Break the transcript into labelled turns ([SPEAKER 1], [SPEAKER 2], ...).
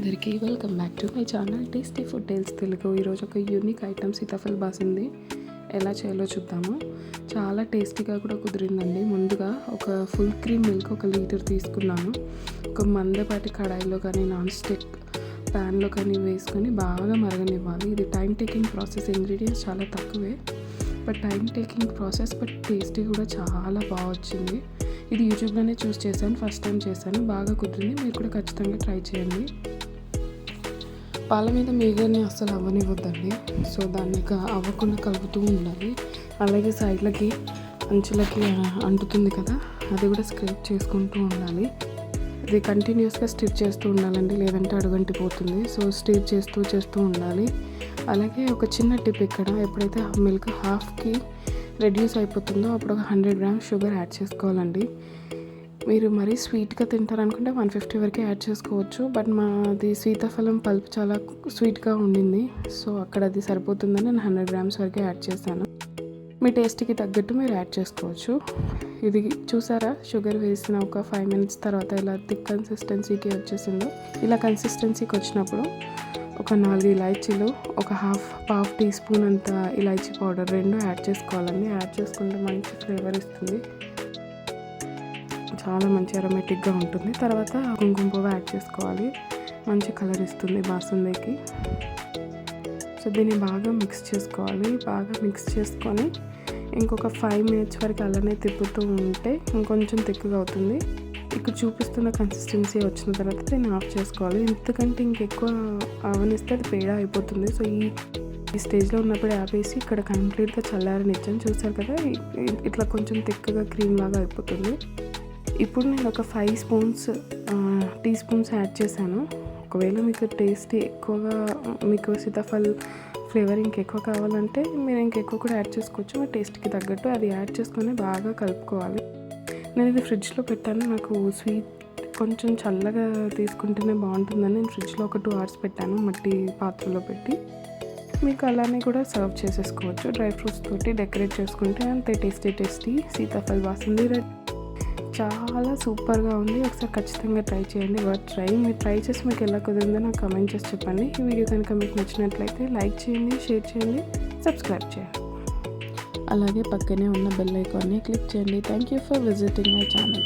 [SPEAKER 1] అందరికీ welcome back to my channel tasty food tales Telugu. ఈరోజు ఒక యూనిక్ ఐటమ్ సీతాఫల్ బాసింది ఎలా చేయాలో చూద్దాము. చాలా టేస్టీగా కూడా కుదిరిందండి. ముందుగా ఒక ఫుల్ క్రీమ్ మిల్క్ 1 లీటర్ తీసుకున్నాను. ఒక మందపాటి కడాయిలో కానీ నాన్ స్టిక్ ప్యాన్లో కానీ వేసుకొని బాగా మరగనివ్వాలి. ఇది టైం టేకింగ్ ప్రాసెస్. ఇంగ్రీడియంట్స్ చాలా తక్కువే, but time taking process, but tasty కూడా చాలా బాగా వచ్చింది. ఇది యూట్యూబ్లోనే చూస్ చేశాను, ఫస్ట్ టైం చేశాను, బాగా కుదిరింది. మీరు కూడా ఖచ్చితంగా ట్రై చేయండి. పాల మీద మీగని అస్సలు అవ్వనివ్వద్దండి. సో దాన్ని అవ్వకుండా కలుపుతూ ఉండాలి. అలాగే సైడ్లకి అంచులకి అంటుతుంది కదా, అది కూడా స్క్రేప్ చేసుకుంటూ ఉండాలి. ఇది కంటిన్యూస్గా స్టిర్ చేస్తూ ఉండాలండి, లేదంటే అడుగంటిపోతుంది. సో స్టిర్ చేస్తూ ఉండాలి. అలాగే ఒక చిన్న టిప్, ఇక్కడ ఎప్పుడైతే మిల్క్ హాఫ్కి రెడ్యూస్ అయిపోతుందో అప్పుడు ఒక 100 గ్రామ్స్ షుగర్ యాడ్ చేసుకోవాలండి. మీరు మరీ స్వీట్గా తింటారనుకుంటే 150 వరకే యాడ్ చేసుకోవచ్చు. బట్ మాది సీతాఫలం పల్పు చాలా స్వీట్గా ఉండింది, సో అక్కడ అది సరిపోతుందని నేను 100 గ్రామ్స్ వరకే యాడ్ చేశాను. మీ టేస్ట్కి తగ్గట్టు మీరు యాడ్ చేసుకోవచ్చు. ఇది చూసారా, షుగర్ వేసిన ఒక 5 మినిట్స్ తర్వాత ఇలా థిక్ కన్సిస్టెన్సీకి వచ్చేసిందో. ఇలా కన్సిస్టెన్సీకి వచ్చినప్పుడు ఒక 4 ఇలాచీలు, ఒక పావు టీ స్పూన్ అంత ఇలాచీ పౌడర్ 2 యాడ్ చేసుకోవాలండి. యాడ్ చేసుకుంటే మంచి ఫ్లేవర్ ఇస్తుంది, చాలా మంచి అరోమేటిక్గా ఉంటుంది. తర్వాత కుంకుమ పువ్వు యాడ్ చేసుకోవాలి, మంచి కలర్ ఇస్తుంది బాసుందీకి. సో దీన్ని బాగా మిక్స్ చేసుకోవాలి. బాగా మిక్స్ చేసుకొని ఇంకొక 5 మినిట్స్ వరకు అలానే తిప్పుతూ ఉంటే ఇంకొంచెం తిక్కుగా అవుతుంది. ఇక్కడ చూపిస్తున్న కన్సిస్టెన్సీ వచ్చిన తర్వాత దీన్ని ఆఫ్ చేసుకోవాలి. ఎందుకంటే ఇంకెక్కువ అవనిస్తే అది పేడా అయిపోతుంది. సో ఈ స్టేజ్లో ఉన్నప్పుడు ఆపేసి ఇక్కడ కంప్లీట్గా చల్లారనిచ్చాను. చూసారు కదా, ఇట్లా కొంచెం తిక్కగా క్రీమ్ లాగా అయిపోతుంది. ఇప్పుడు నేను ఒక 5 టీ స్పూన్స్ యాడ్ చేశాను. ఒకవేళ మీకు టేస్ట్ ఎక్కువగా, మీకు సీతాఫల్ ఫ్లేవర్ ఇంకెక్కువ కావాలంటే మీరు ఇంకెక్కువ కూడా యాడ్ చేసుకోవచ్చు. మీ టేస్ట్కి తగ్గట్టు అది యాడ్ చేసుకొని బాగా కలుపుకోవాలి. నేను ఇది ఫ్రిడ్జ్లో పెట్టాను. నాకు స్వీట్ కొంచెం చల్లగా తీసుకుంటేనే బాగుంటుందని నేను ఫ్రిడ్జ్లో ఒక 2 hours పెట్టాను, మట్టి పాత్రలో పెట్టి. మీకు అలానే కూడా సర్వ్ చేసేసుకోవచ్చు. డ్రై ఫ్రూట్స్ తోటి డెకరేట్ చేసుకుంటే అంతే టేస్టీ సీతాఫల్ బాసింది రెడీ. చాలా సూపర్గా ఉంది. ఒకసారి ఖచ్చితంగా ట్రై చేయండి. మీరు ట్రై చేసి మీకు ఎలా కుదిరిందో నాకు కమెంట్ చేసి చెప్పండి. ఈ వీడియో కనుక మీకు నచ్చినట్లయితే లైక్ చేయండి, షేర్ చేయండి, సబ్స్క్రైబ్ చేయండి. అలాగే పక్కనే ఉన్న బెల్ ఐకాన్ని క్లిక్ చేయండి. Thank you for visiting my channel.